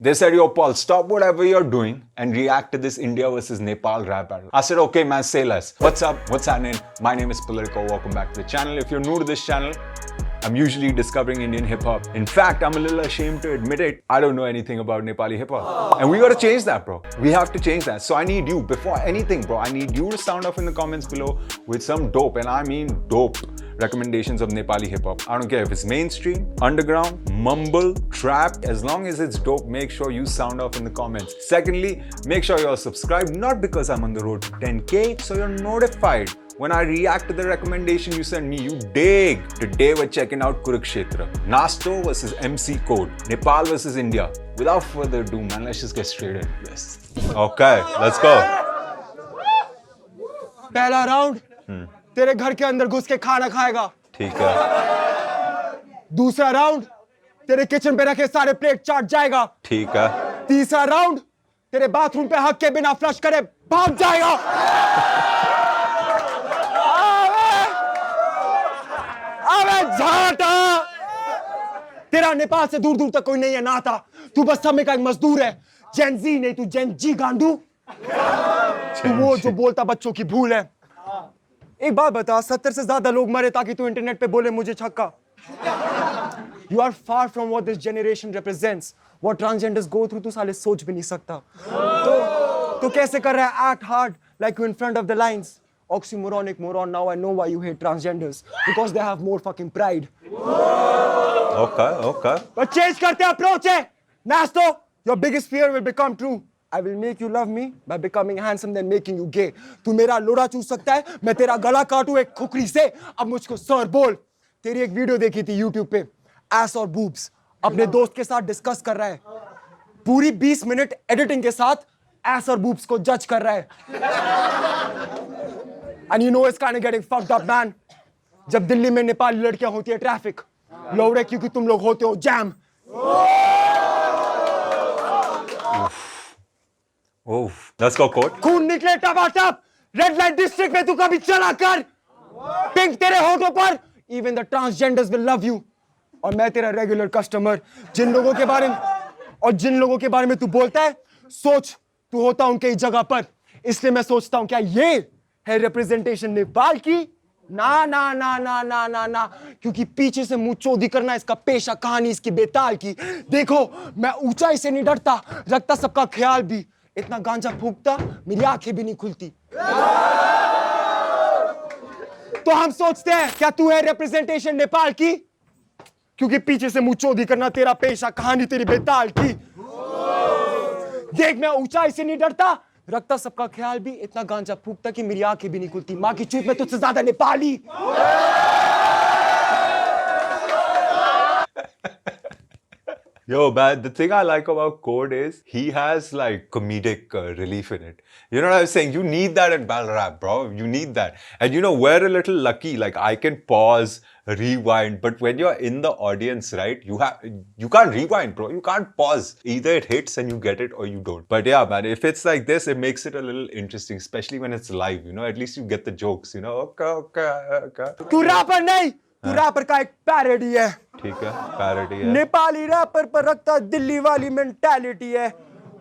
They said, yo, Paul, stop whatever you're doing and react to this India versus Nepal rap battle. I said, okay, man, say less. What's up? What's happening? My name is Politico. Welcome back to the channel. If you're new to this channel, I'm usually discovering Indian hip hop. In fact, I'm a little ashamed to admit it. I don't know anything about Nepali hip hop. And we gotta change that, bro. We have to change that. So I need you, before anything, bro, I need you to sound off in the comments below with some dope, and I mean dope, recommendations of Nepali hip hop. I don't care if it's mainstream, underground, mumble, trap, as long as it's dope, make sure you sound off in the comments. Secondly, make sure you're subscribed, not because I'm on the road to 10K, so you're notified when I react to the recommendation you send me. You dig. Today we're checking out Kurukshetra. Nasto versus MC Code. Nepal versus India. Without further ado, man, let's just get straight into this. Okay, let's go. पहला round तेरे घर के अंदर घुस के खाना खाएगा। ठीक है। दूसरा राउंड तेरे किचन पे रखे सारे प्लेट चाट जाएगा। ठीक है। तीसरा राउंड तेरे बाथरूम पे हक के बिना फ्लश करे भाग जाएगा। अबे झाटा, तेरा नेपाल से दूर दूर तक कोई नहीं है नाता। तू बस समय का एक मजदूर है। जेन जी नहीं, तू जेन जी गांडू। तू वो जो बोलता बच्चों की भूल है। एक बात बता, 70 से ज्यादा लोग मरे ताकि तू इंटरनेट पे बोले मुझे छक्का। You are far from what this generation represents. What transgenders go through तू साले सोच भी नहीं सकता। तो कैसे कर रहा है act hard like you in front of the lines? Oxymoronic moron. Now I know why you hate transgenders, because they have more fucking pride. Okay. But change करते approach है। Nasto, your biggest fear will become true. I will make you love me by becoming handsome than making you gay. तू मेरा लोड़ा चूस सकता है, मैं तेरा गला काटूं एक खुकरी से। अब मुझको सर बोल। तेरी एक वीडियो देखी थी YouTube पे, एस और बूब्स अपने दोस्त के साथ डिस्कस कर रहा है। पूरी 20 मिनट एडिटिंग के साथ एस और बूब्स को जज कर रहा है। And you know it's kind of getting fucked up, man. जब दिल्ली में नेपाली लड़कियां होती है ट्रैफिक, लौड़े क्योंकि तुम लोग होते हो जैम। Let's go, Code. खून निकले टपाटप। रेड लाइट डिस्ट्रिक्ट में तू कभी चला कर। पिंक तेरे होठों पर। Even the transgenders will love you. और मैं तेरा रेगुलर कस्टमर, जिन लोगों के बारे में तू बोलता है, सोच तू होता उनके ही जगह पर। इसलिए मैं सोचता हूं क्या ये है रिप्रेजेंटेशन नेपाल की? ना, क्योंकि पीछे से मुंह चोदी करना इसका पेशा, कहानी इसकी बेताल की। देखो, मैं ऊंचाई से नहीं डरता, रखता सबका ख्याल भी। इतना गांजा फूंकता मेरी आंखें भी नहीं खुलती। तो हम सोचते हैं क्या तू है रिप्रेजेंटेशन नेपाल की? क्योंकि पीछे से मुंह चोदी करना तेरा पेशा, कहानी तेरी बेताल की। देख, मैं ऊंचाई से नहीं डरता, रखता सबका ख्याल भी। इतना गांजा फूंकता कि मेरी आंखें भी नहीं खुलती। माँ की चूत में तुझसे ज्यादा Nepali. Yo, man, the thing I like about Code is he has like comedic relief in it. You know what I'm saying? You need that in battle rap, bro. You need that. And you know, we're a little lucky. Like I can pause, rewind, but when you're in the audience, right? You can't rewind, bro. You can't pause. Either it hits and you get it or you don't. But yeah, man, if it's like this, it makes it a little interesting, especially when it's live, you know? At least you get the jokes, you know? Okay. तू wrapper नहीं, तू wrapper का एक parody है। ठीक है, parody है। Nepali wrapper पर रखता दिल्ली वाली मेंटालिटी है।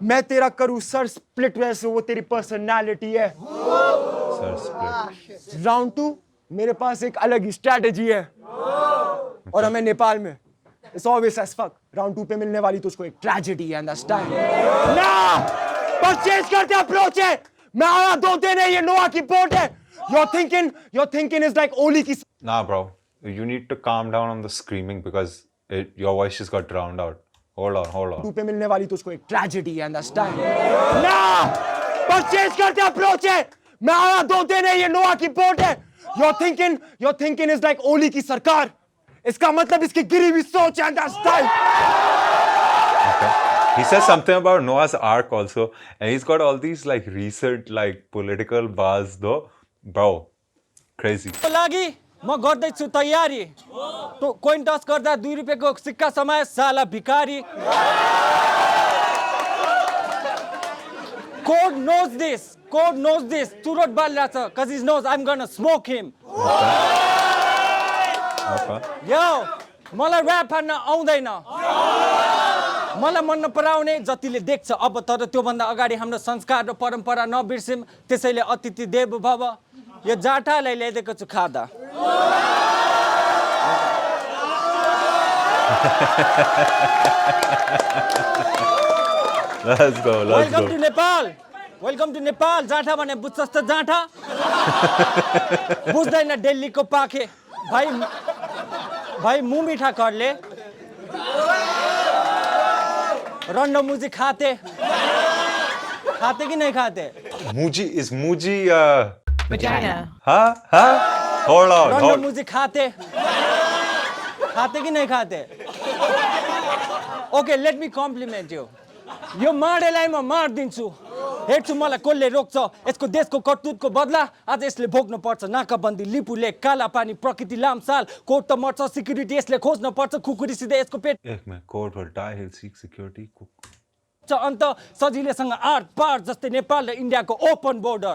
मैं तेरा करूं सर स्प्लिट वैसे वो तेरी पर्सनालिटी है। Sir split. राउंड 2 मेरे पास एक अलग ही स्ट्रैटेजी है। और हमें नेपाल में it's obvious as fuck, round 2 पे मिलने वाली तुझको एक ट्रेजेडी है। अंडरस्टैंड ना? परचेज करते अप्रोच है। मैं आया दो देने, ये नोआ की बोट है। Your thinking is like ओली की। Nah, bro. You need to calm down on the screaming because your voice just got drowned out. Hold on. 2 पे मिलने वाली तुझको एक ट्रेजेडी है। अंडरस्टैंड ना? परचेज करते अप्रोच है। मैं आया दो देने, ये नोआ की बोट है। Your thinking is like ओली की सरकार। इसका मतलब इसकी गिरी हुई सोच है। Understand? Okay. He says something about Noah's Ark also, and he's got all these like recent like political bars though. Bro, crazy. लागि म गर्दैछु तयारी। तो कोइन टस गर्दा 2 रुपैयाँको सिक्का समाए साला भिखारी। Code knows this. चुरोट बालिरहेछ, cause he knows I'm gonna smoke him. Okay. Yo, मलाई ऱ्याप हान्न आउँदैन। मलाई मन नपराउने जतिले देख्छ अब तर त्योभन्दा अगाडि हाम्रो संस्कार र परम्परा नबिर्सिम त्यसैले अतिथि देव भव यो जाटालाई ल्याइदिएको छु खादा Let's go. Welcome to Nepal welcome to Nepal जाठा भने बुझ्छस् त जाठा बुझ्दैन दिल्लीको पाखे भाइ भाइ मुमिठा करले रन्डमुजी खाते खाते कि नहीं खाते Muji is Muji. Vagina. Huh? Hold on. रन्डमुजी खाते खाते कि नहीं खाते ओके लेट मी कम्प्लिमेन्ट यु यो माडेलाई म मारिदिन्छु हेर्छु मलाई कसले रोक्छ यसको देशको करतुतको बदला आज यसले भोग्न पर्छ नाकाबन्दी लिपुले काला पानी प्रकृति लामसाल कोर्ट त मर्छ सिक्युरिटी यसले खोज्न पर्छ खुकुरी सिधै यसको पेट एक minute court will die, he'll seek security. अन्त सजिलैसँग आर पार जस्तै नेपाल र इन्डियाको ओपन बोर्डर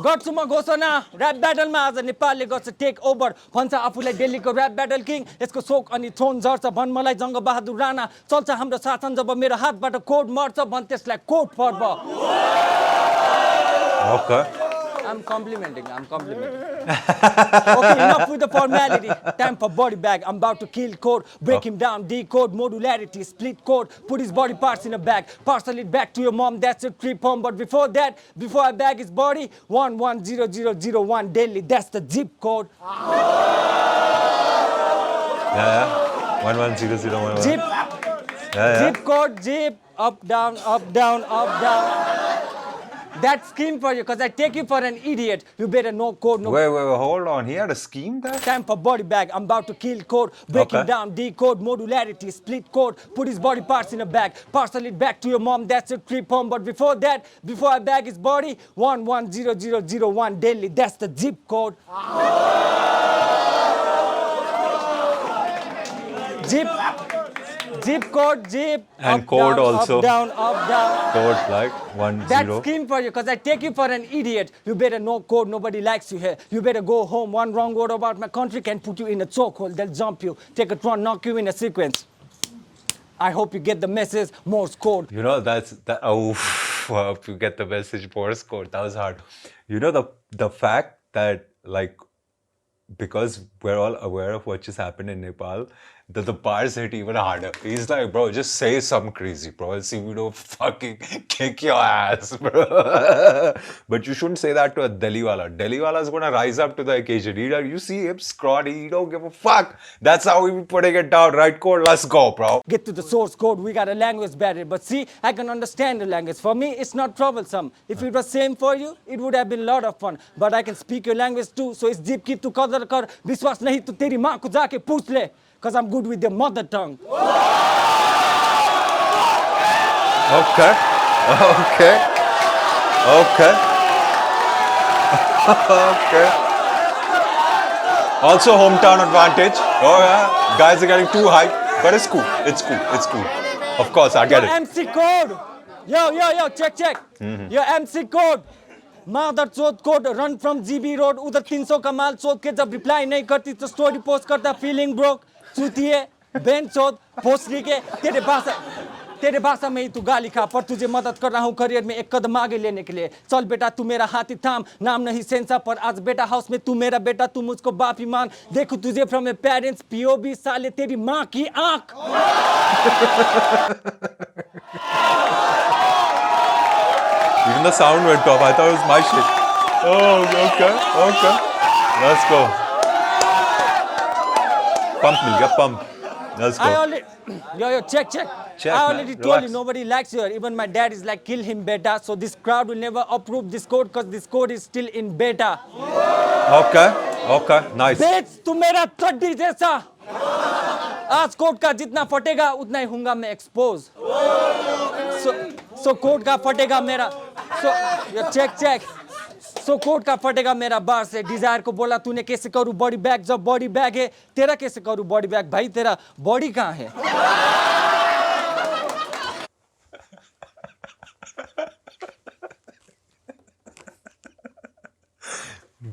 गर्छु म घोषणा ऱ्याप ब्याटलमा आज नेपालले गर्छ टेक ओभर भन्छ आफूलाई दिल्लीको ऱ्याप ब्याटल किङ यसको शोक अनि थ्रोन झर्छ भन् मलाई जङ्गबहादुर राणा चल्छ हाम्रो शासन जब मेरो हातबाट कोड मर्छ भन् त्यसलाई कोड पर्व Okay. I'm complimenting. Okay, enough with the formality. Time for body bag. I'm about to kill code, break him down, decode, modularity, split code, put his body parts in a bag, parcel it back to your mom. That's a trip home. But before that, before I bag his body, 110001 Delhi. That's the zip code. Yeah. 110011. Zip. Yeah. Zip code. Zip. Up down. Up down. Up down. That scheme for you, because I take you for an idiot. You better know code. No. Wait, hold on. He had a scheme there? Time for body bag. I'm about to kill code, break him Okay. down, decode, modularity, split code, put his body parts in a bag, parcel it back to your mom. That's a trip home. But before that, before I bag his body, 110001 Delhi. That's the zip code. Zip code, zip. And up, code down, also. Up, down, up, down. Code like 10. That scheme for you, because I take you for an idiot. You better know code, nobody likes you here. You better go home. One wrong word about my country can put you in a chokehold. They'll jump you, take a tron, knock you in a sequence. I hope you get the message, Morse code. You know, that. Oh, I hope you get the message, Morse code. That was hard. You know, the fact that, like, because we're all aware of what just happened in Nepal, that the bars hit even harder. He's like, bro, just say something crazy, bro. And see, we don't fucking kick your ass, bro. But you shouldn't say that to a Delhiwala. Delhiwala's gonna rise up to the occasion. You see him scrawny, he don't give a fuck. That's how we be putting it down, right, code? Let's go, bro. Get to the source code, we got a language barrier. But see, I can understand the language. For me, it's not troublesome. If it was same for you, it would have been a lot of fun. But I can speak your language too, so it's deep, keep to qadar kar. Vishwas nahi to teri maa ko jaake pooch le. Because I'm good with the mother tongue. Okay. Okay. Also hometown advantage. Oh yeah. Guys are getting too hyped. But it's cool. It's cool. Of course, I get it. MC code. Yo, check. Your MC code. Mother चोद code, run from GB road. उधर 300 का माल चोद के जब reply नहीं करती तो story post करता feeling broke. चूतिए, बेन चोद, भोसड़ी के तेरे भाषा में ही तू गाली खा पर तुझे मदद कर रहा हूँ करियर में एक कदम आगे लेने के लिए चल बेटा तू मेरा हाथी थाम नाम नहीं सेंसा पर आज बेटा हाउस में तू मेरा बेटा तू मुझको बाप ही मान देखो तुझे फ्रॉम ए पेरेंट्स पीओबी साले तेरी माँ की आंख Even the sound went off. I thought it was my shit. Oh, okay. Let's go. Pump me, get pump. Let's go. check. Check, I already man. told you Relax. nobody likes you. Even my dad is like, kill him beta. So this crowd will never approve this code because this code is still in beta. Okay, nice. बेच तू मेरा चड्डी जैसा आज court का जितना फटेगा उतना ही होऊंगा मैं एक्सपोज सो कोर्ट का फटेगा मेरा चेक सो कोर्ट का फटेगा मेरा बार से डिजायर को बोला तूने कैसे करूं बॉडी बैग जब बॉडी बैग है तेरा कैसे करूं बॉडी बैग भाई तेरा बॉडी कहाँ है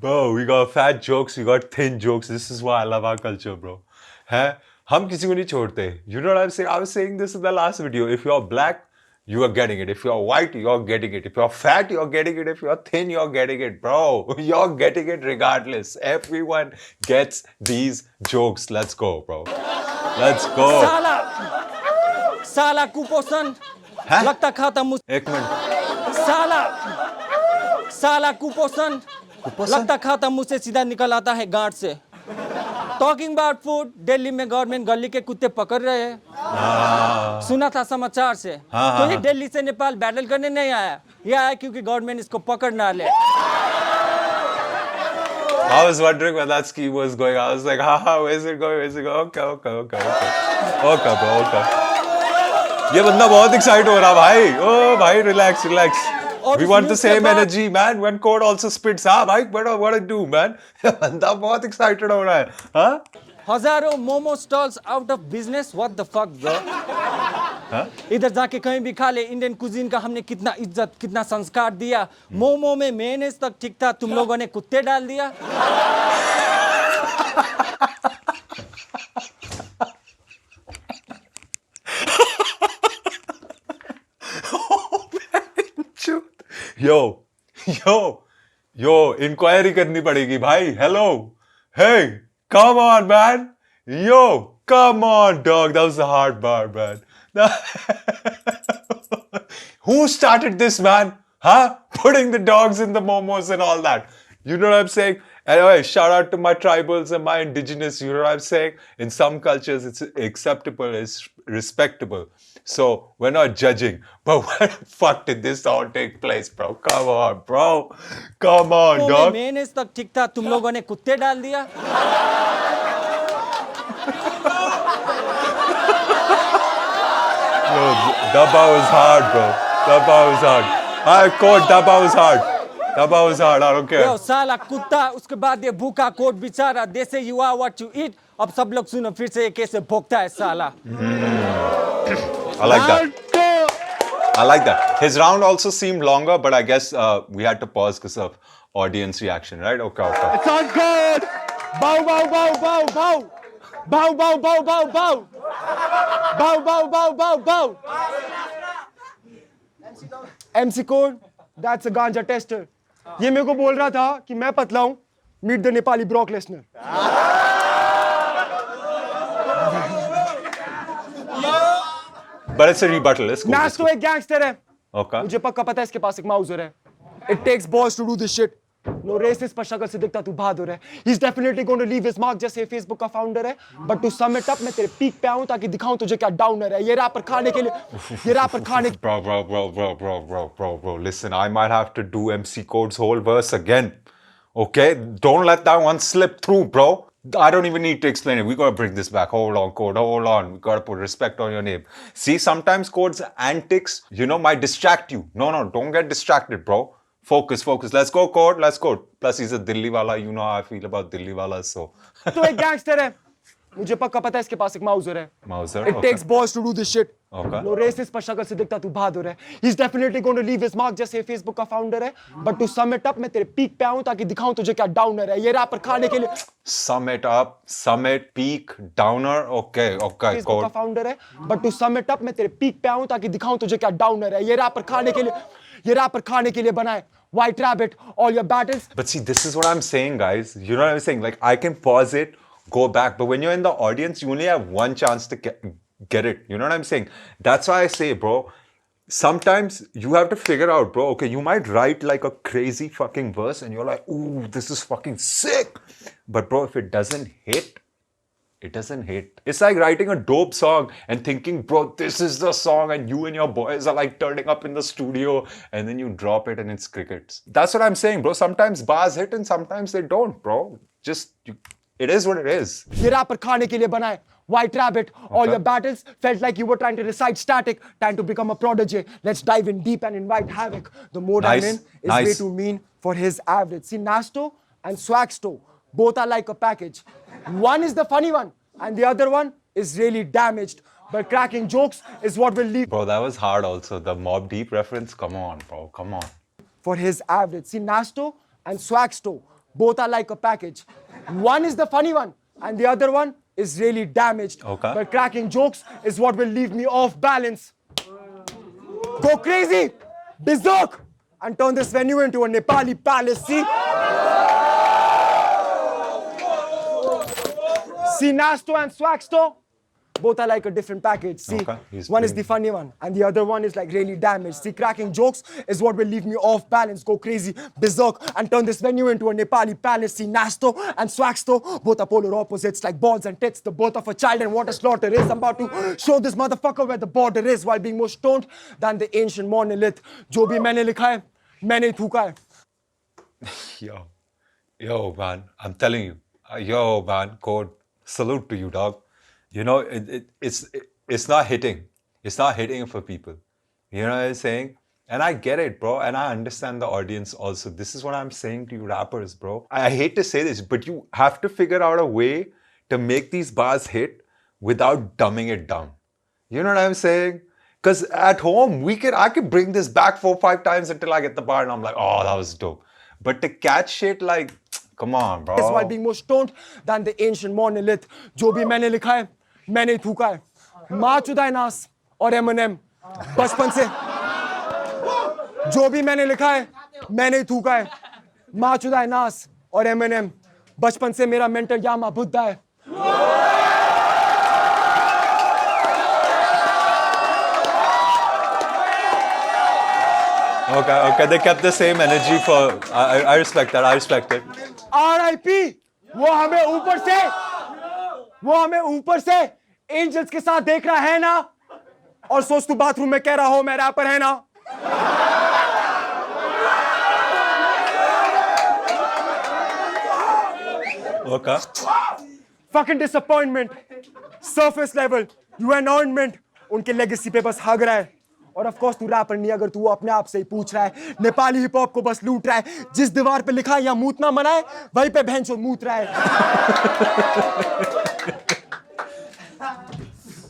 Bro, we got fat jokes, we got thin jokes. This is why I love our culture, bro. है हम किसी को नहीं छोड़ते. You know what I'm saying? I was saying this in the last video. If you're black, you are getting it. If you're white, you're getting it. If you're fat, you're getting it. If you're thin, you're getting it, bro. You're getting it regardless. Everyone gets these jokes. Let's go, bro. Let's go. साला कुपोषण हैं? लगता खाता मुझ एक minute. साला कुपोषण लगता खाता मुंह से सीधा निकल आता है गांठ से. टॉकिंग अबाउट फूड, दिल्ली में गवर्नमेंट गली के कुत्ते पकड़ रहे हैं. सुना था समाचार से. तो ये दिल्ली से नेपाल बैटल करने नहीं आया, ये आया क्योंकि गवर्नमेंट इसको पकड़ ना ले. I was wondering where that scheme was going. I was like, haha, where's it going? Where's it going? Okay. Okay, bro, okay. ये बंदा बहुत एक्साइट हो रहा भाई. Oh, भाई, relax. We want the same energy, man. When code also spits, हाँ भाई, what I do, man? बंदा बहुत excited हो रहा है, हाँ? हजारों momo stalls out of business. What the fuck bro. इधर जाके कहीं भी खा ले. इंडियन कुजीन का हमने कितना इज्जत, कितना संस्कार दिया. मोमो में मेयोनेज़ तक ठीक था, तुम लोगों ने कुत्ते डाल दिया. Yo, इंक्वायरी करनी पड़ेगी भाई. Hello, hey, come on, man. Yo, come on, dog. That was a hard bar, man. Who started this, man? Huh? Putting the dogs in the momos and all that. You know what I'm saying? Anyway, shout out to my tribals and my indigenous. You know what I'm saying? In some cultures, it's acceptable, it's respectable. So we're not judging. But where the fuck did this all take place, bro? Come on, bro. Come on, dog. Mayonnaise तक ठीक था, तुम लोगों ने कुत्ते डाल दिया. Yo, that bar was hard, bro. That bar was hard. I caught that bar was hard. That bar was hard. I don't care. यो साला कुत्ता. उसके बाद ये भूखा कोट बेचारा. They say you are what you eat. अब सब लोग सुनो फिर से ये कैसे भोगता है साला. I like that. I like that. His round also seemed longer, but I guess we had to pause because of audience reaction, right? Okay. It sounds good. Bow. MC Code, that's a ganja tester. ये मेरे को बोल रहा था कि मैं पतला हूँ. Meet the Nepali Brock Lesnar. But it's a rebuttal. It's cool. Nasto एक gangster है. Okay. मुझे पक्का पता है इसके पास एक माउजर है. It takes balls to do this shit. No racist पर शक्ल से दिखता तू बहादुर है. He's definitely going to leave his mark जैसे Facebook का founder है. But to sum it up, मैं तेरे peak पे आऊँ ताकि दिखाऊँ तुझे क्या downer है. ये rapper खाने के लिए. Bro. Listen, I might have to do MC Code's whole verse again. Okay? Don't let that one slip through, bro. I don't even need to explain it. We gotta bring this back. Hold on, Code. Hold on. We gotta put respect on your name. See, sometimes Code's antics, might distract you. No, don't get distracted, bro. Focus. Let's go, Code. Let's go. Plus, he's a Delhi wala. You know how I feel about Delhi wala, so. तो एक gangster है. मुझे पक्का पता है इसके पास एक Mauser है. Mauser? It takes balls to do this shit. Okay. No racist पर शक्ल से दिखता तू बहादुर है. He's definitely going to leave his mark जैसे Facebook का founder है. But to sum it up, मैं तेरे peak पे आऊँ ताकि दिखाऊँ तुझे क्या downer है. ये rapper खाने के लिए. Sum it up. Summit, peak, downer. Okay, Facebook का Code. founder है. But to sum it up, मैं तेरे peak पे आऊँ ताकि दिखाऊँ तुझे क्या downer है. ये rapper खाने के लिए. ये rapper खाने के लिए बना है. White Rabbit, all your battles. But see, this is what I'm saying, guys. You know what I'm saying? Like, I can pause it, go back. But when you're in the audience, you only have one chance to get it. You know what I'm saying? That's why I say, bro, sometimes you have to figure out, bro, okay, you might write like a crazy fucking verse and you're like, ooh, this is fucking sick. But bro, if it doesn't hit, it doesn't hit. It's like writing a dope song and thinking, bro, this is the song, and you and your boys are like turning up in the studio, and then you drop it and it's crickets. That's what I'm saying, bro. Sometimes bars hit and sometimes they don't, bro. It is what it is. ये rapper खाने के लिए बना है. White Rabbit, all your battles felt like you were trying to recite static, trying to become a prodigy. Let's dive in deep and invite havoc. The mode I'm in is way too mean for his average. See, Nasto and Swagsto, both are like a package. One is the funny one, and the other one is really damaged. But cracking jokes is what will lead. Bro, that was hard also. The Mob Deep reference, come on, bro, come on. For his average. See, Nasto and Swagsto, Both are like a package. One is the funny one, and the other one is really damaged. Okay. But cracking jokes is what will leave me off balance. Go crazy, berserk, and turn this venue into a Nepali palace. See Nasto and Swagsto? Both are like a different package. See, Okay, he's one is pretty- the funny one, and the other one is like really damaged. See, cracking jokes is what will leave me off balance. Go crazy, berserk, and turn this venue into a Nepali palace. See, Nasto and Swagsto, both are polar opposites like balls and tits. The birth of a child and what a slaughter is. I'm about to show this motherfucker where the border is while being more stoned than the ancient monolith. Jo bhi maine likha hai, maine hi thooka hai. Yo, man, I'm telling you, yo, man, Code, salute to you, dog. You know, it's not hitting. It's not hitting for people. You know what I'm saying? And I get it, bro. And I understand the audience also. This is what I'm saying to you rappers, bro. I hate to say this, but you have to figure out a way to make these bars hit without dumbing it down. You know what I'm saying? Because at home, I could bring this back 4 or 5 times until I get the bar and I'm like, oh, that was dope. But to catch shit like, come on, bro. While being more stoned than the ancient monolith. जो भी मैंने लिखा है मैंने ही थूका है माँ चुदा है नास और M&M बचपन से जो भी मैंने लिखा है मैंने ही थूका है माँ चुदा है नास और M&M बचपन से मेरा मेंटर यामा बुद्धा है Okay, they kept the same energy for. I respect that. I respect it. R.I.P. वो हमें ऊपर से एंजल्स के साथ देख रहा है ना और सोच तू बाथरूम में कह रहा हो मैं रैपर है ना Okay. fucking disappointment surface level you anointment उनके लेगेसी पे बस हग रहा है और ऑफ कोर्स तू रैपर नहीं अगर तू अपने आप से ही पूछ रहा है नेपाली हिप हॉप को बस लूट रहा है जिस दीवार पे लिखा है या मूतना मना है वहीं पे भैंचो मूत रहा है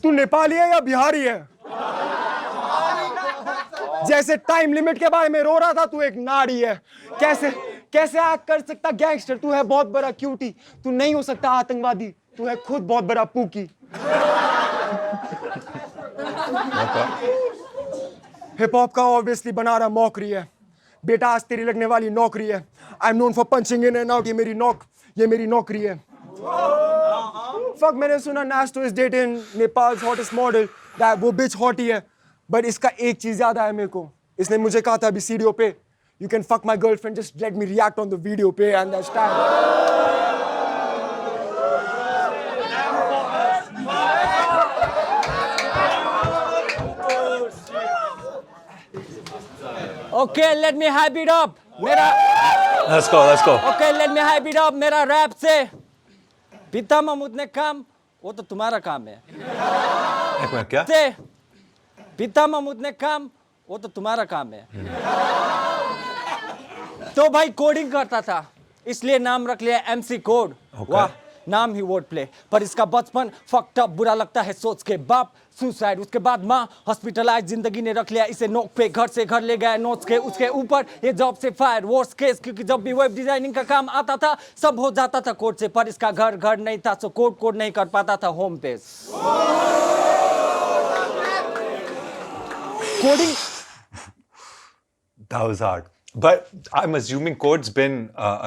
तू नेपाली है या बिहारी है जैसे टाइम लिमिट के बारे में रो रहा था तू एक नाड़ी है कैसे एक्ट कर सकता गैंगस्टर तू है बहुत बड़ा क्यूटी तू नहीं हो सकता आतंकवादी तू है खुद बहुत बड़ा पूकी हिप हॉप का ऑब्वियसली बना रहा मौकरी है बेटा आज तेरी लगने वाली नौकरी है I am known for punching in and out ये मेरी नौकरी है फक मैंने सुना Nasto is dating Nepal's hottest model that वो बिच हॉट ही है बट इसका एक चीज याद आया मेरे को इसने मुझे कहा था अभी सीडीओ पे you can fuck my girlfriend just let me react on the video पे and that's time Okay, let me hype it up. मेरा Let's go. Okay, let me hype it up. मेरा रैप से पिता महमूद ने काम वो तो तुम्हारा काम है एक मिनट क्या? से पिता महमूद ने काम वो तो तुम्हारा काम है तो भाई कोडिंग करता था इसलिए नाम रख लिया एमसी कोड वाह नाम ही वर्ड प्ले पर इसका बचपन फक्ड अप बुरा लगता है सोच के बाप सुसाइड उसके बाद माँ हॉस्पिटलाइज जिंदगी ने रख लिया इसे नोक पे घर से घर ले गया नोट्स के उसके ऊपर ये जॉब से फायर वर्स्ट केस क्योंकि जब भी वेब डिजाइनिंग का काम आता था सब हो जाता था कोड से पर इसका घर नहीं था सो कोड नहीं कर पाता था home page coding That was hard. But I'm assuming Code's been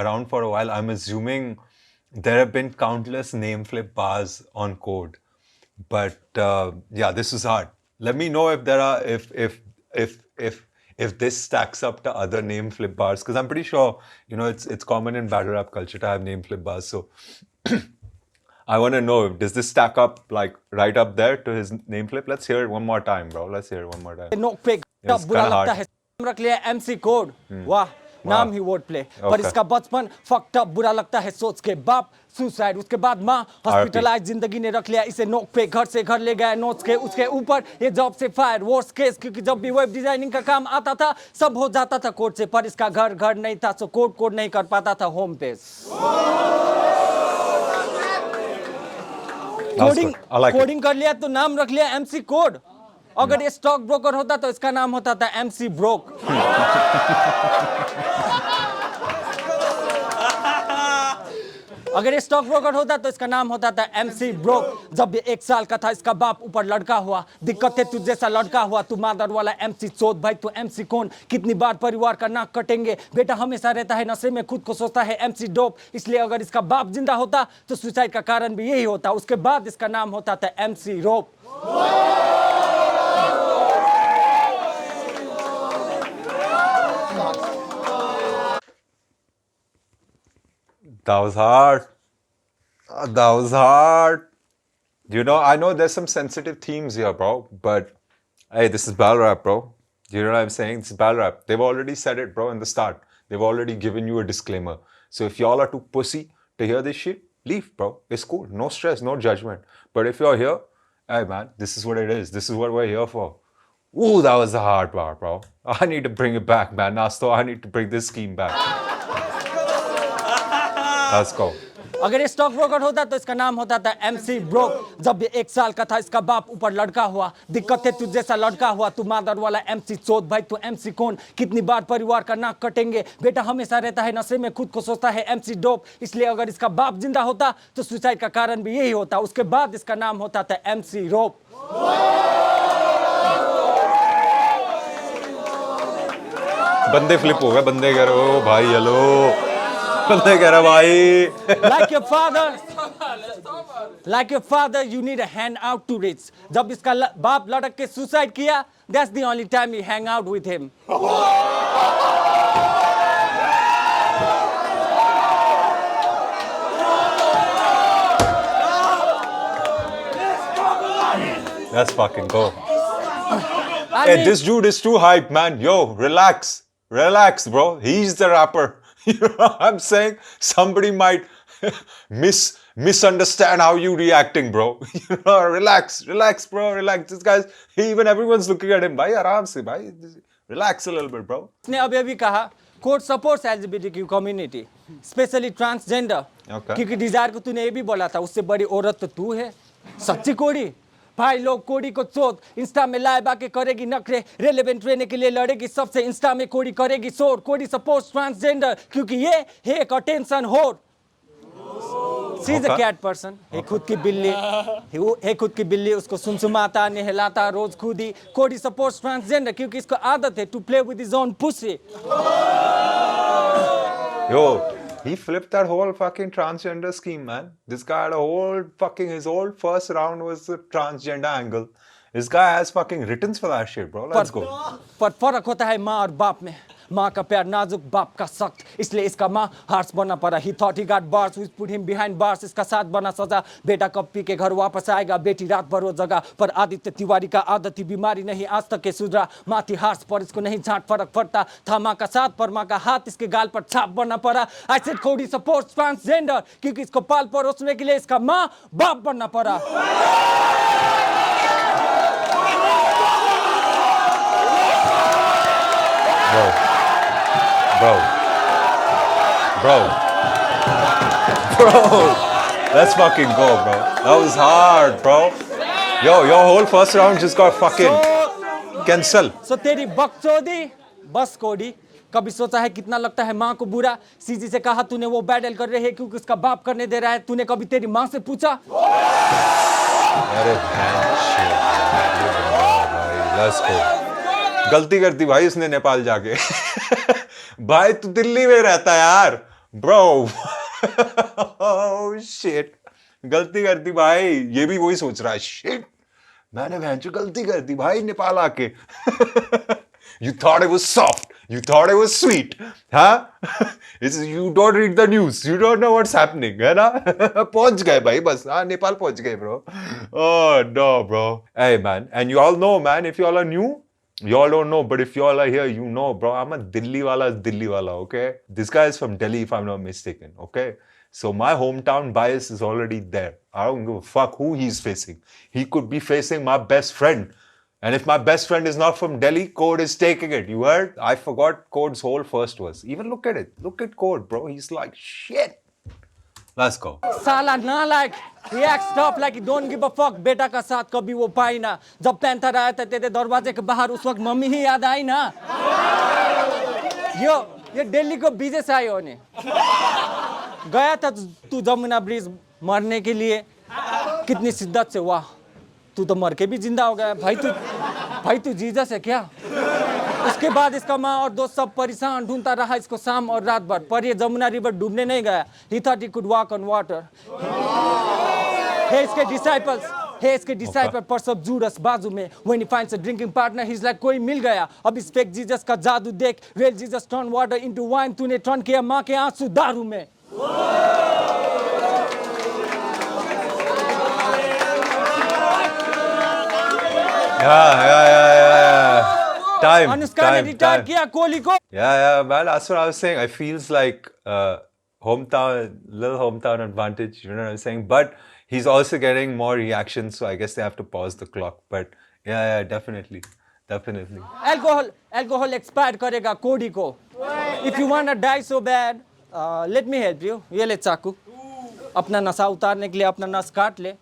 around for a while. I'm assuming there have been countless name flip bars on Code. But yeah, this is hard. Let me know if there are if this stacks up to other name flip bars because I'm pretty sure it's common in battle rap culture to have name flip bars. So I want to know does this stack up like right up there to his name flip? Let's hear it one more time, bro. Let's hear it one more time. नोक पे It's बुरा kinda लगता hard. है रख लिया MC code वाह नाम ही word play पर इसका बचपन फक्ड अप बुरा लगता है सोच के बाप सुसाइड उसके बाद माँ हॉस्पिटलाइज जिंदगी ने रख लिया इसे नोक पे घर से घर ले गया नोट्स के उसके ऊपर ये जॉब से फायर वर्स्ट केस क्योंकि जब भी वेब डिजाइनिंग का काम आता था सब हो जाता था कोड से पर इसका घर नहीं था सो कोड नहीं कर पाता था होम पेज कोडिंग कर लिया तो नाम रख लिया एमसी कोड अगर ये स्टॉक ब्रोकर होता तो इसका नाम होता था एमसी ब्रोक अगर ये स्टॉक ब्रोकर होता तो इसका नाम होता था MC ब्रोक। जब ये 1 साल का था इसका बाप ऊपर लड़का हुआ। दिक्कत है तुझ जैसा लड़का हुआ, तू मादर वाला MC चोद। भाई तू MC कौन, कितनी बार परिवार का नाक कटेंगे। बेटा हमेशा रहता है नशे में, खुद को सोचता है MC डोप। इसलिए अगर इसका बाप जिंदा होता तो सुसाइड का कारण भी यही होता। उसके बाद इसका नाम होता था MC rope. That was hard. That was hard. You know, I know there's some sensitive themes here, bro, but hey, this is battle rap, bro. You know what I'm saying? This is battle rap. They've already said it, bro, in the start. They've already given you a disclaimer. So if y'all are too pussy to hear this shit, leave, bro. It's cool. No stress, no judgment. But if you're here, hey, man, this is what it is. This is what we're here for. Ooh, that was a hard part, bro. I need to bring it back, man. Nasto, I need to bring this scheme back. Let's go. अगर ये stock broker होता तो इसका नाम होता था MC broke. जब ये 1 साल का था इसका बाप ऊपर लड़का हुआ। दिक्कत है तुझ जैसा लड़का हुआ, तू मादर वाला MC चोद। भाई तू MC कौन, कितनी बार परिवार का नाक कटेंगे। बेटा हमेशा रहता है नशे में, खुद को सोचता है MC डोप। इसलिए अगर इसका बाप जिंदा होता तो सुसाइड का कारण भी यही होता। उसके बाद इसका नाम होता था MC रोप। बंदे फ्लिप हो गए, बंदे कह रहे हो भाई हेलो, बंदे कह रहे भाई like your father you need a hand out to reach। जब इसका बाप लड़क के सुसाइड किया, that's the only time you hang out with him। Let's fucking go. Hey, this dude is too hype, man. Yo, relax. Relax, bro. He's the rapper. You know what I'm saying? Somebody might misunderstand how you reacting, bro. You know, relax, bro. Relax. This guy's, even everyone's looking at him. Bhai, आराम से, bhai. Relax a little bit, bro. उसने अभी कहा court supports LGBTQ community, specially transgender. क्योंकि Dzire को तूने ये भी बोला था उससे बड़ी औरत तो तू है। सच्ची कोड़ी भाई, लोग कोड़ी को चोद इंस्टा में लाइव आके करेगी नखरे, रेलेवेंट रहने के लिए लड़ेगी सबसे, इंस्टा में कोड़ी करेगी शोर। कोड़ी सपोर्ट्स ट्रांसजेंडर क्योंकि ये है एक attention whore. She is a cat person. है खुद की बिल्ली, है खुद की बिल्ली, उसको सुमसुमाता नहलाता रोज खुद ही। कोड़ी सपोर्ट्स ट्रांसजेंडर क्योंकि इसको आदत है to play with his own pussy. Yo, he flipped that whole fucking transgender scheme, man. This guy had a whole fucking, his whole first round was the transgender angle. This guy has fucking writtens for that shit, bro. Let's go. पर फर्क होता है माँ और बाप में। माँ का प्यार नाजुक, बाप का सख्त, इसलिए इसका माँ हार्स बनना पड़ा। He thought he got bars, which put him behind bars। इसका साथ बना सजा, बेटा कब पी के घर वापस आएगा, बेटी रात भर वो जगह। पर आदित्य तिवारी का आदत थी बीमारी नहीं आज तक के सुधरा। माँ थी हार्स पर इसको नहीं झांट फर्क पड़ता था। माँ का साथ पर माँ का हाथ इसके गाल पर छाप बनना पड़ा। I said Cody supports transgender क्योंकि इसको पाल परोसने के लिए इसका माँ बाप बनना पड़ा। Bro, let's fucking go, bro. That was hard, bro. Yo, your whole first round just got fucking cancel. So तेरी बकचोदी बस कोडी। कभी सोचा है कितना लगता है माँ को बुरा? सीजी से कहा तूने वो बैटल कर रहे हैं क्योंकि उसका बाप करने दे रहा है। तूने कभी तेरी माँ से पूछा? अरे let's go. गलती करती भाई इसने नेपाल जाके। भाई तू दिल्ली में रहता है यार, ब्रो। Oh shit. गलती करती भाई, ये भी वही सोच रहा है। शिट, मैंने भैंचो गलती कर दी भाई नेपाल आके। You thought it was soft. You thought it was sweet. Huh? You don't read the news. You don't know what's happening. है ना? पहुंच गए भाई बस। हाँ, नेपाल पहुंच गए bro. Oh no bro. Hey man, and you all know man, if you all are new, you all don't know, but if you all are here, you know, bro, I'm a Delhi wala, okay? This guy is from Delhi, if I'm not mistaken, okay? So my hometown bias is already there. I don't give a fuck who he's facing. He could be facing my best friend. And if my best friend is not from Delhi, Code is taking it. You heard? I forgot Code's whole first verse. Even look at it. Look at Code, bro. He's like, shit. Let's go. साला नालायक, react stop like you don't give a fuck। बेटा का साथ कभी वो पाई ना। जब panther आया था तेरे दरवाजे के बाहर उस वक्त मम्मी ही याद आई ना। ये दिल्ली को बीजे से आई होने। गया था तू जमुना ब्रिज मरने के लिए, कितनी शिद्दत से, वाह तू तो मर के भी जिंदा हो गया भाई तू जीसस है क्या? उसके बाद इसका माँ और दोस्त सब परेशान, ढूंढता रहा इसको शाम और रात भर, पर ये जमुना रिवर डूबने नहीं गया। He thought he could walk on water. इसके डिसाइपल परसब जूडस बाजू में, when he finds a drinking partner he's like कोई मिल गया। अब इस फेक जीसस का जादू देख, real Jesus turn water into wine, तूने टर्न किया माँ के आंसू दारू में। Yeah. अनुष्का ने रिटायर किया कोहली को। Yeah, man. That's what I was saying. I feels like little hometown advantage. You know what I'm saying? But he's also getting more reactions, so I guess they have to pause the clock. But yeah, definitely. Alcohol expired करेगा कोहली को। If you wanna die so bad, let me help you. ये ले चाकू, अपना नशा उतारने के लिए अपना नस काट ले।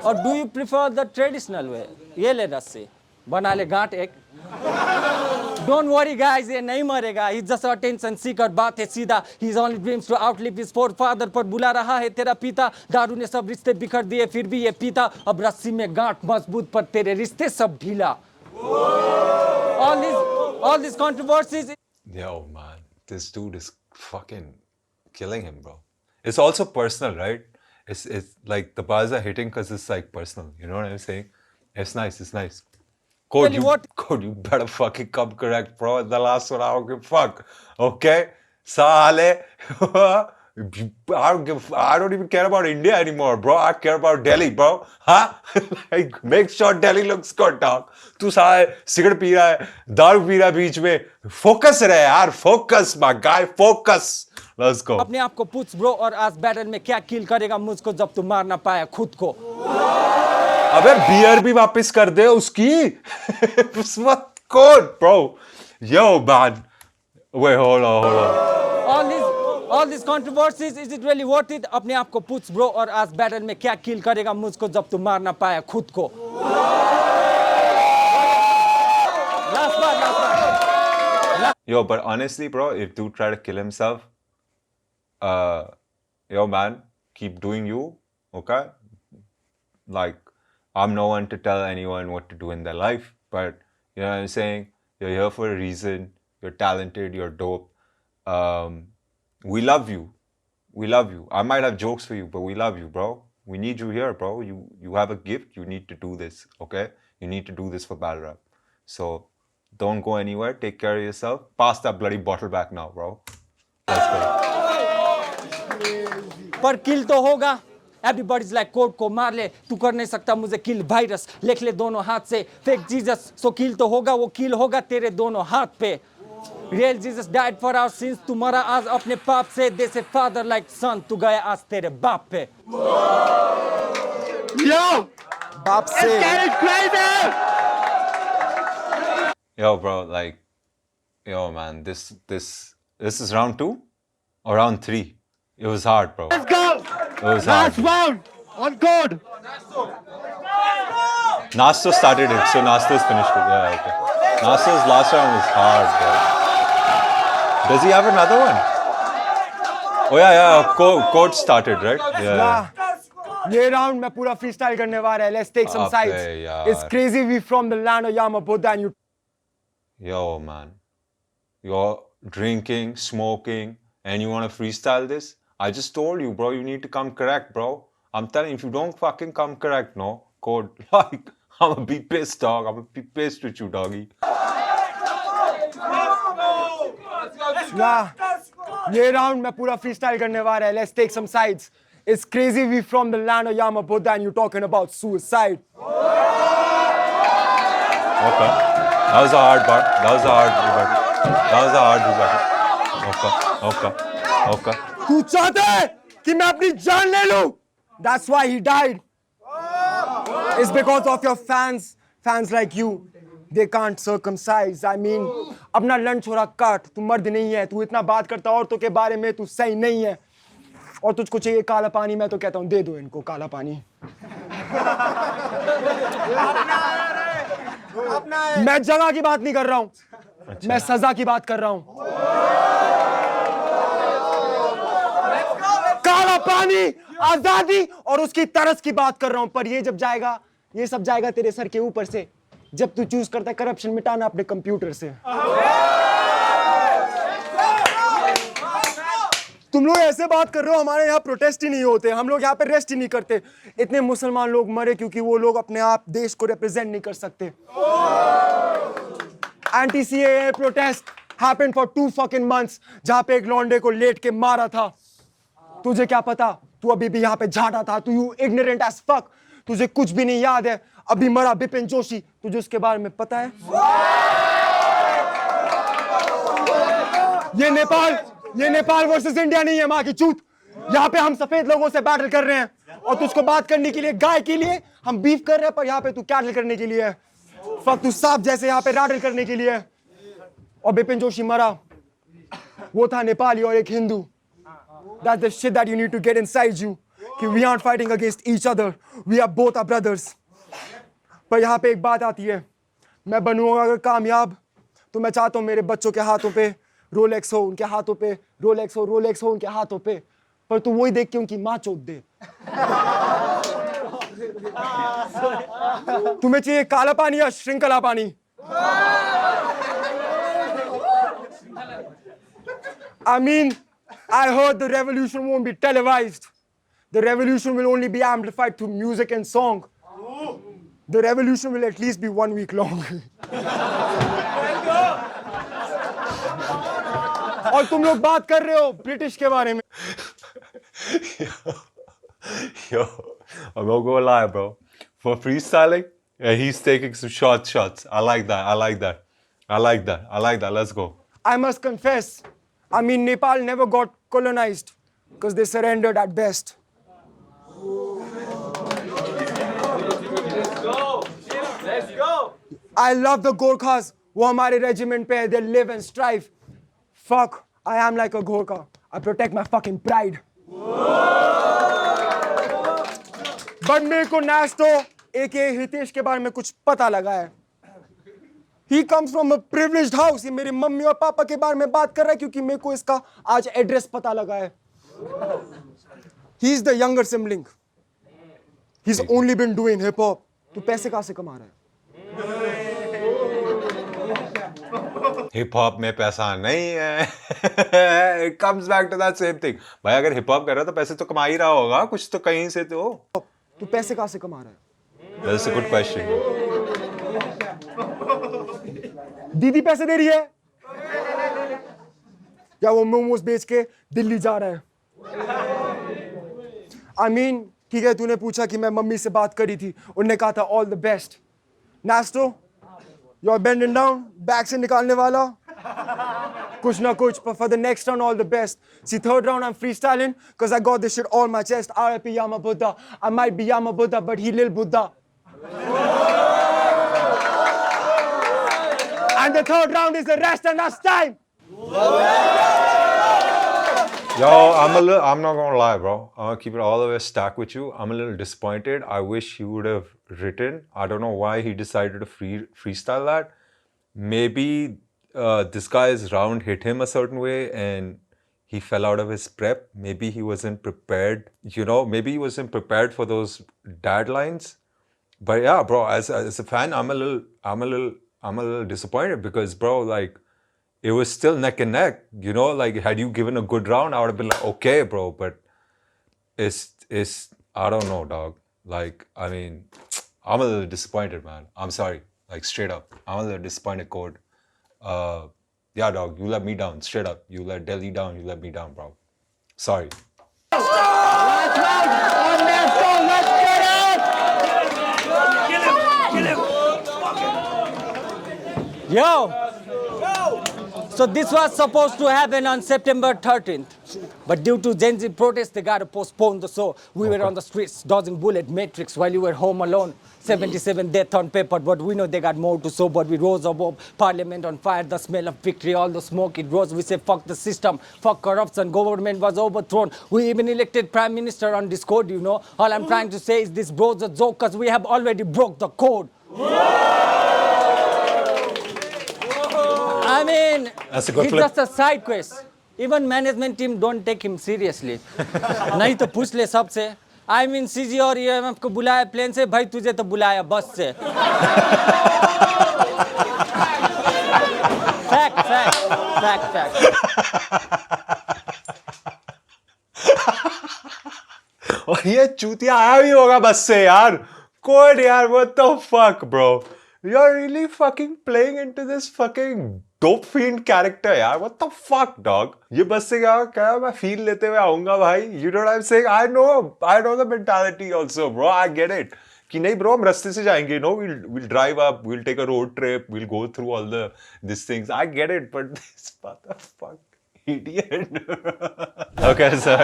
और do you prefer the traditional way? ये ले रस्सी, बना ले गांठ एक। Don't worry guys, ये नहीं मरेगा। He's just attention seeker, बात है सीधा। His only dreams to outlive his forefather, पर बुला रहा है तेरा पिता। दारू ने सब रिश्ते बिखर दिए, फिर भी ये पीता। अब रस्सी में गांठ मजबूत, पर तेरे रिश्ते सब ढीला। All these controversies. Yo, man, this dude is fucking killing him, bro. It's also personal, right? It's like the bars are hitting because it's like personal. You know what I'm saying? It's nice. Code, you better fucking come correct, bro. The last one, I don't give a fuck. Okay? Sale. I don't even care about India anymore, bro. I care about Delhi, bro. Huh? Like, make sure Delhi looks good, dog. तू साले cigarette P रहा है, दारू P रहा है बीच में. Focus रहे यार. Focus, my guy. Focus. Let's go. अपने आप को पूछ ब्रो, और आज बैटल में क्या किल करेगा मुझको जब तू मार ना पाया खुद को। अबे बियर भी वापस कर दे उसकी। Code, bro. Yo, man. Wait, hold on. All these controversies, is it really worth it? अपने आप को पूछ ब्रो, और आज बैटल में क्या किल करेगा मुझको जब तू मार ना पाया खुद को। Last one. Yo, but honestly, bro, if dude try to kill himself, yo, man, keep doing you, okay? Like, I'm no one to tell anyone what to do in their life, but you know what I'm saying? You're here for a reason. You're talented. You're dope. We love you. I might have jokes for you, but we love you, bro. We need you here, bro. You have a gift. You need to do this, okay? You need to do this for battle rap. So don't go anywhere. Take care of yourself. Pass that bloody bottle back now, bro. Let's go. पर किल तो होगा। Everybody's like code को मार ले, तू कर नहीं सकता मुझे किल वायरस, लिख ले दोनों हाथ से फेक जीसस, सो किल तो होगा, वो किल होगा तेरे दोनों हाथ पे। Real Jesus died for our sins, तू मरा आज अपने पाप से, they say father like son, तू गया आज तेरे बाप पे। Yo, बाप से। It's getting crazy. Yo, bro, like, yo, man, this is round 2 or round 3? It was hard, bro. Let's go. It was Last hard. round on code. Nasto started it, so Nasto's finished it. Yeah, okay. Nasto's last round was hard, bro. Does he have another one? Oh yeah. Code started, right? Yeah. ये round में पूरा freestyle करने वाला है. Let's take some sides. It's crazy. We from the land of Yama Buddha and you. Yo, man, you're drinking, smoking, and you want to freestyle this? I just told you, bro. You need to come correct, bro. I'm telling you, if you don't fucking come correct, no, Code, like, I'm gonna be pissed, dog. I'm gonna be pissed with you, doggy. ये round में पूरा freestyle करने वाला है. Let's take some sides. It's crazy. We from the land of Yama Buddha and you talking about suicide. Okay. That was a hard part. Okay. तू चाहता है कि मैं अपनी जान ले लूं? That's why he died. It's because of your fans like you. They can't circumcise. I mean, अपना लंच छोड़ा काट. तू मर्द नहीं है. तू इतना बात करता औरतों के बारे में. तू सही नहीं है. और तुझको चाहिए काला पानी. मैं तो कहता हूँ दे दो इनको काला पानी. मैं जगह की बात नहीं कर रहा हूँ. मैं सजा की बात कर रहा हूँ. पानी, आजादी और उसकी तरस की बात कर रहा हूं। पर ये जब जाएगा, ये सब जाएगा तेरे सर के ऊपर से जब तू चूज करता है करप्शन मिटाना अपने कंप्यूटर से। तुम लोग ऐसे बात कर रहे हो, हमारे यहाँ प्रोटेस्ट ही नहीं होते, हम लोग यहाँ पे रेस्ट ही नहीं करते। इतने मुसलमान लोग मरे क्योंकि वो लोग अपने आप देश को रिप्रेजेंट नहीं कर सकते। Anti CAA protest happened for 2 fucking months, जहां पे एक लौंडे को लेट के मारा था। तुझे क्या पता, तू अभी भी यहाँ पे झाड़ा था, तू यू इग्नोरेंट एज फक, तुझे कुछ भी नहीं याद है। अभी मरा बिपिन जोशी, तुझे उसके बारे में पता है? ये नेपाल वर्सेस इंडिया नहीं है, माँ की चूत। यहाँ पे हम सफेद लोगों से बैटल कर रहे हैं और तुझको बात करने के लिए गाय के लिए हम बीफ कर रहे हैं, पर यहाँ पे तू कैटल करने के लिए है। फक, तू सांप जैसे यहाँ पे रैटल करने के लिए है। और बिपिन जोशी मरा, वो था नेपाली और एक Hindu. That's the shit that you need to get inside you. कि we aren't fighting against each other. We are both our brothers. पर यहाँ पे एक बात आती है, मैं बनूंगा अगर कामयाब तो मैं चाहता हूँ मेरे बच्चों के हाथों पे रोलेक्स हो, उनके हाथों पे रोलेक्स हो उनके हाथों पे। पर तू वही देख के उनकी माँ चोट दे। तुम्हें चाहिए काला पानी या श्रृंखला पानी? I mean, I heard the revolution won't be televised. The revolution will only be amplified through music and song. The revolution will at least be 1 week long. और तुम लोग बात कर रहे हो ब्रिटिश के बारे में। Yo, I'm not gonna lie, bro. For freestyling, he's taking some shots. I like that. Let's go. I must confess, I mean, Nepal never got colonized because they surrendered at best. Let's go. I love the Gorkhas. वो हमारे regiment पे है. They live and strive. Fuck, I am like a Gorkha. I protect my fucking pride. But मेरे को नास्टो aka Hitesh के बारे में कुछ पता लगा है. He comes from a privileged house. ये मेरी मम्मी और पापा के बारे में बात कर रहा है क्योंकि मेरे को इसका आज एड्रेस पता लगा है. He's the younger sibling. He's only been doing hip hop. तू पैसे कहाँ से कमा रहा है? हिप हॉप में पैसा नहीं है. It comes back to that same thing. भाई अगर हिप हॉप कर रहा है तो पैसे तो कमा ही रहा होगा, कुछ तो कहीं से तो. तू पैसे कहाँ से कमा रहा है? That's a good question. दीदी पैसे दे रही है या वो मोमोज बेच के दिल्ली जा रहा है? I mean, ठीक है, तूने पूछा कि मैं मम्मी से बात करी थी, उन्होंने कहा था all the best. Nasto, you are bending down, bag से निकालने वाला कुछ ना कुछ, but for the next round all the best. See, third round I'm freestyling because I got this shit all my chest. R.I.P. Yama Buddha. I might be Yama Buddha, but he Lil Buddha. And the third round is the rest and that's time. Yo, I'm not gonna lie, bro. I'm gonna keep it all the way stacked with you. I'm a little disappointed. I wish he would have written. I don't know why he decided to freestyle that. Maybe this guy's round hit him a certain way and he fell out of his prep. Maybe he wasn't prepared. You know, maybe he wasn't prepared for those dad lines. But yeah, bro, as a fan, I'm a little disappointed because, bro, like, it was still neck and neck, you know, like, had you given a good round, I would have been like, okay, bro, but it's, I don't know, dog. Like, I mean, I'm a little disappointed, man. I'm sorry, like, straight up. I'm a little disappointed, Code. Yeah, dog, you let me down, straight up. You let Delhi down, you let me down, bro. Sorry. Yo! So this was supposed to happen on September 13th. But due to Gen Z protests, they got to postpone the show. We were on the streets dodging bullet matrix while you were home alone. 77 death on paper, but we know they got more to show. But we rose above Parliament on fire, the smell of victory, all the smoke it rose. We say fuck the system, fuck corruption, government was overthrown. We even elected Prime Minister on Discord, you know. All I'm trying to say is this bro's a joke because we have already broke the code. I mean, That's a good it's flip. just a side quest. Even management team don't take him seriously. नहीं तो पूछ ले सबसे। I mean CG और EMF को बुलाया plane से, भाई तुझे तो बुलाया बस से। Fact fact fact fact. और ये चूतिया आया भी होगा बस से यार। कोड यार, what the fuck bro, you're really fucking playing into this fucking dope fiend character यार, what the fuck dog। ये बस से क्या मैं फील लेते हुए आऊंगा भाई, you know what I'm saying, I know the mentality also bro, I get it कि नहीं bro, हम रास्ते से जाएंगे, no, we'll drive up, we'll take a road trip, we'll go through all these things, I get it, but this motherfucker idiot। Okay, sir,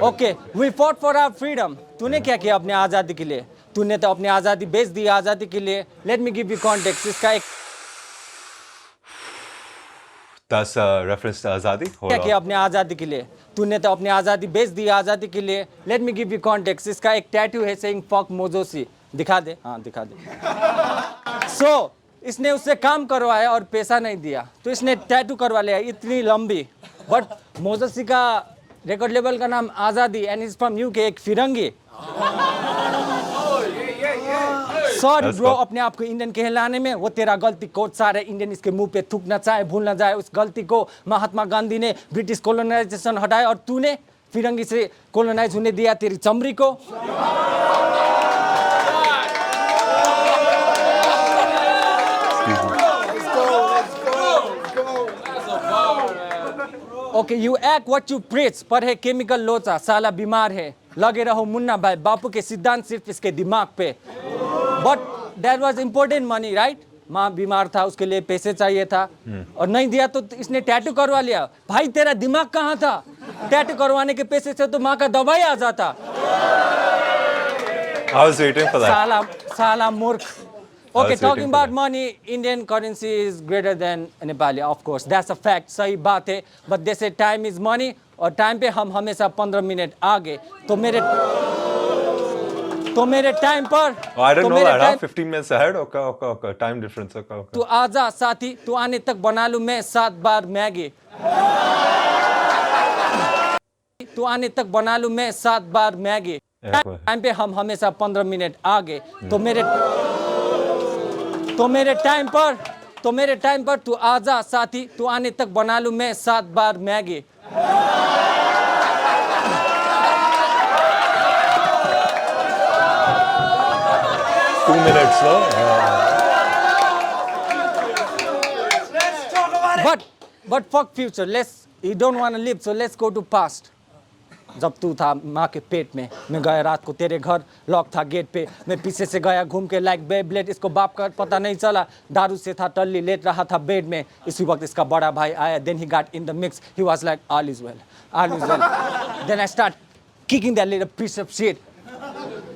Okay, we fought for our freedom। तूने क्या किया अपने आजादी के लिए? तूने तो अपनी आजादी बेच दी आजादी के लिए। Let me give you context। इसका एक That's a reference to आजादी। क्या किया अपने आजादी के लिए? तूने तो अपनी आजादी बेच दी आजादी के लिए। Let me give you context। इसका एक टैटू है saying fuck मोजोसी। दिखा दे, हाँ दिखा दे। So इसने उससे काम करवाया और पैसा नहीं दिया, तो इसने टैटू करवा लिया इतनी लंबी। बट मोजोसी का रिकॉर्ड लेबल का नाम आजादी एंड इज फ्रॉम यूके, एक फिरंगी। सॉरी ब्रो अपने आप को इंडियन कहलाने में, वो तेरा गलती। कोच सारे इंडियन इसके मुंह पे थूकना चाहे भूलना जाए उस गलती को। महात्मा गांधी ने ब्रिटिश कॉलोनाइजेशन हटाया और तूने फिरंगी से कॉलोनाइज होने दिया तेरी चमड़ी को। Okay you act what you preach, पर है केमिकल लोचा, साला बीमार है। लगे रहो मुन्ना भाई, बापू के सिद्धांत सिर्फ इसके दिमाग पे। But that was important money right. माँ बीमार था, उसके लिए पैसे चाहिए था और नहीं दिया तो इसने टैटू करवा लिया। भाई तेरा दिमाग कहाँ था? टैटू करवाने के पैसे से तो माँ का दवाई आ जाता। I was waiting for that। साला मूर्ख। Okay, talking about money, Indian currency is greater than Nepali, of course. That's a fact. सही बात है. But they say time is money और time पे हम हमेशा 15 मिनट आगे। तो मेरे टाइम पर I didn't know that, 15 minutes ahead। Okay, time difference। Okay। तू आजा साथी, तू आने तक बना लूं मैं 7 बार मैगी। तू आने तक बना लूं मैं 7 बार मैगी। टाइम पे हम हमेशा 15 मिनट आगे। तो मेरे टाइम पर तू आजा साथी, तू आने तक बना लूं मैं 7 बार Maggi. Two minutes, no? But fuck future. You don't want to live, so let's go to past। जब तू था माँ के पेट में, मैं गया रात को तेरे घर, लॉक था गेट पे, मैं पीछे से गया घूम के लाइक बेब्लेड। इसको बाप का पता नहीं चला, दारू से था टल्ली, लेट रहा था बेड में। इसी वक्त इसका बड़ा भाई आया, then he got in the mix, he was like all is well, all is well। Then I start kicking that little piece of shit,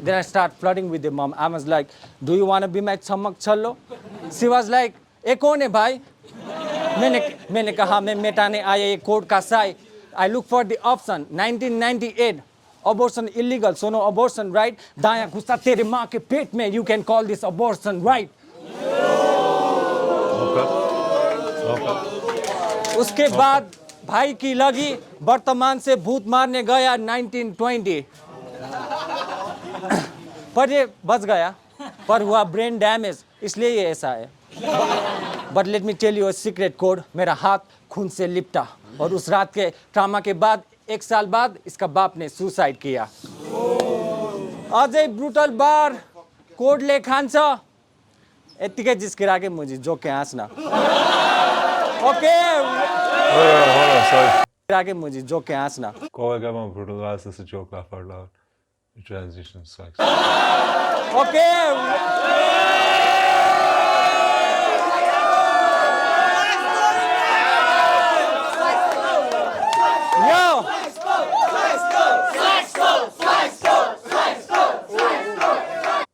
then I start flirting with the mom। I was like, do you want to be my चमक छल्लो? She was like, ए कौन है भाई? मैंने कहा मैं मिटाने आया ये कोर्ट का Sai. I look for the option 1998 abortion illegal, so no abortion right। दाया घुसा तेरे माँ के पेट में, you can call this abortion right। उसके बाद भाई की लगी, वर्तमान से भूत मारने गया 1920 पर ये बच गया, पर हुआ ब्रेन डैमेज, इसलिए ये ऐसा है। But let me tell you a secret code, मेरा हाथ खून से लिपटा और उस रात के ट्रामा के बाद 1 साल बाद इसका बाप ने सुसाइड किया। अझै ब्रुटल बार कोडले खान्छ, यतिकै जिस्किरा के मुझे जोके हाँस्न। ओके के मुझे जोके हाँस्न। Brutal was just a joke, laugh out loud। Transition sucks। Okay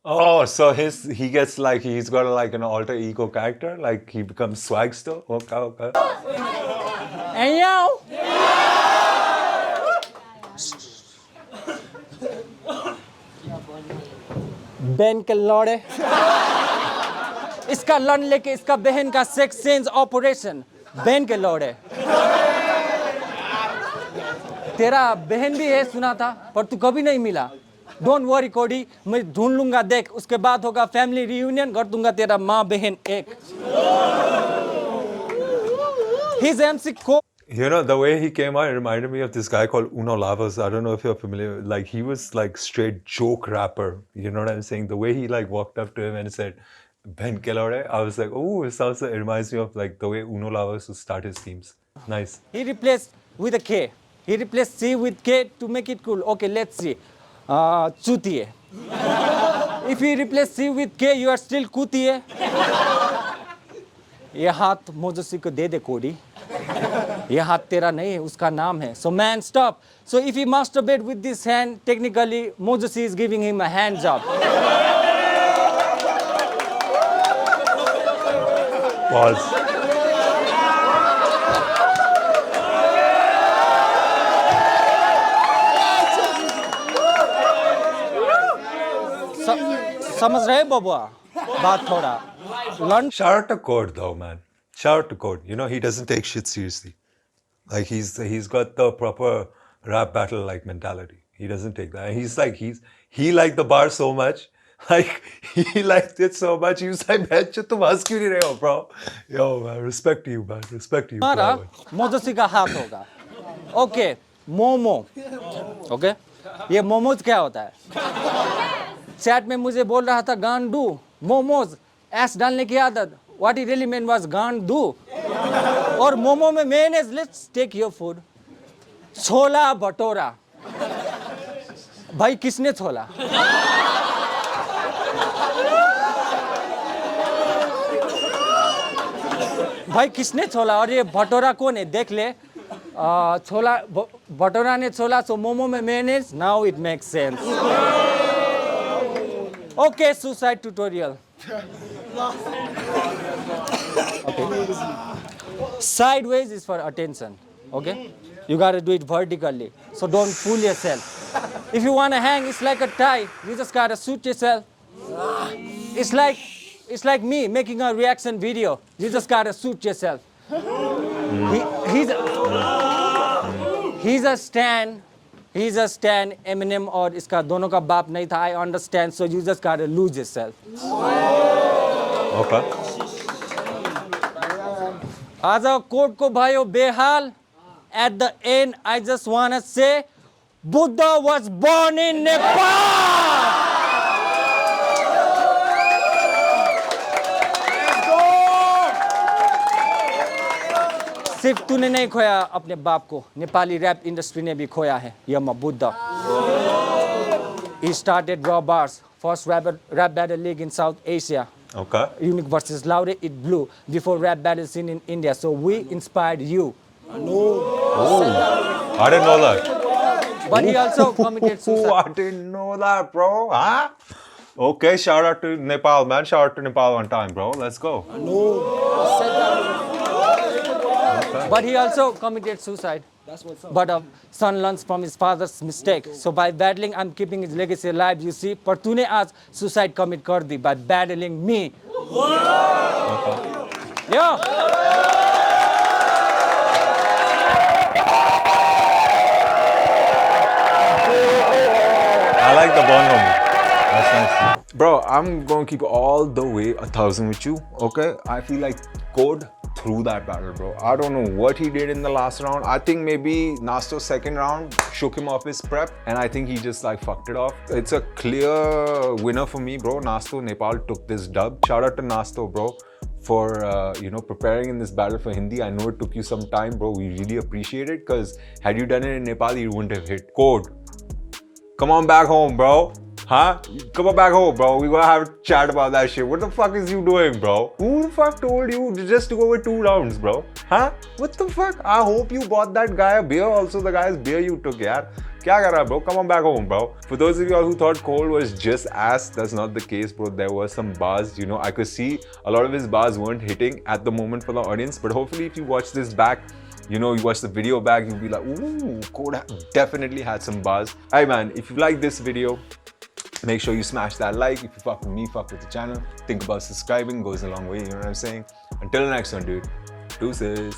Oh, so he gets like, he's got like an alter ego character, like he becomes Swagster। Okay। And yo, बहन के लौड़े, इसका लन लेके इसका बहन का सेक्स चेंज ऑपरेशन, बहन के लौड़े। तेरा बहन भी है सुना था, पर तू कभी नहीं मिला. डोंट वरी कोडी, मैं ढूंढ लूंगा. देख, उसके बाद होगा फैमिली रियूनियन, कर दूंगा तेरा माँ बहन एक. He's MC Cold. You know, the way he came out, it reminded me of this guy called Uno Lavas. I don't know if you're familiar. Like, he was like straight joke rapper. You know what I'm saying? The way he like walked up to him and said, Ben Kelore, I was like, oh, it reminds me of like the way Uno Lavas would start his themes. Nice. He replaced with a K. He replaced C with K to make it cool. Okay, let's see. Chutiye. If you replace C with K, you are still Kutiye. ये हाथ मोजसी को दे दे कोडी. ये हाथ तेरा नहीं है, उसका नाम है. So man, stop. So if he masturbate with this hand, technically Moses is giving him a hand job. Pause. समझ रहे बबुआ बात थोड़ा. Learn. Shout out to Code though, man. Shout out to Code. You know, he doesn't take shit seriously. Like he's got the proper rap battle like mentality. He doesn't take that. He liked the bar so much. Like he liked it so much. He was like, "Man, tum has kyun nahi rahe ho, bro?" Yo, man, respect to you, man. Respect to you. हमारा मोजसी का हाथ होगा. Okay, momo. Okay, ये मोमोज क्या होता है? Chat में मुझे बोल रहा था गांडू, मोमोज, एस डालने की आदत. What he really meant was गांडू. और मोमो में mayonnaise. Let's take your food. छोला भटोरा. भाई किसने छोला? भाई किसने छोला? और ये भटोरा कौन है? देख ले. छोला भटोरा ने छोला, so मोमो में mayonnaise. Now it makes sense. Okay, suicide tutorial. Okay. Sideways is for attention. Okay? You gotta do it vertically. So don't fool yourself. If you wanna hang, it's like a tie. You just gotta suit yourself. It's like me making a reaction video. You just gotta suit yourself. He's a stan. He's a stan. Eminem और इसका दोनों का बाप नहीं था. I understand. So you just gotta lose yourself. Okay. आज court को भाइयों बेहाल. At the end, I just wanna say, Buddha was born in Nepal. सिर्फ तूने नहीं खोया अपने बाप को, नेपाली रैप इंडस्ट्री ने भी खोया है. यमा Buddha. He started raw bars, first rap battle league in South Asia. Okay. Unique versus Laude, it blew before rap battle scene in India. So we inspired you. Oh, I didn't know that. But he also committed Oh, suicide. I didn't know that, bro. Huh? Okay, shout out to Nepal, man. Shout out to Nepal one time, bro. Let's go. But he also committed suicide. But a son learns from his father's mistake. So by battling, I'm keeping his legacy alive. You see, पर तूने आज suicide commit कर दी by battling me. Yeah. I like the bond homie. That's nice. Bro, I'm gonna keep all the way 1,000 with you, okay? I feel like Code threw that battle, bro. I don't know what he did in the last round. I think maybe Nasto's second round shook him off his prep, and I think he just like fucked it off. It's a clear winner for me, bro. Nasto Nepal took this dub. Shout out to Nasto, bro, for preparing in this battle for Hindi. I know it took you some time, bro. We really appreciate it, because had you done it in Nepal, you wouldn't have hit. Code, come on back home, bro. Huh? Come on back home, bro. We gonna have a chat about that shit. What the fuck is you doing, bro? Who the fuck told you just to go with 2 rounds, bro? Huh? What the fuck? I hope you bought that guy a beer also, the guy's beer you took, yaar. Kya kar raha, bro? Come on back home, bro. For those of you all who thought Cole was just ass, that's not the case, bro. There were some bars, I could see a lot of his bars weren't hitting at the moment for the audience, but hopefully if you watch this back, you watch the video back, you'll be like, ooh, Code definitely had some bars. Hey man, if you like this video, make sure you smash that like. If you fuck with me, fuck with the channel. Think about subscribing, goes a long way, you know what I'm saying? Until the next one, dude. Deuces.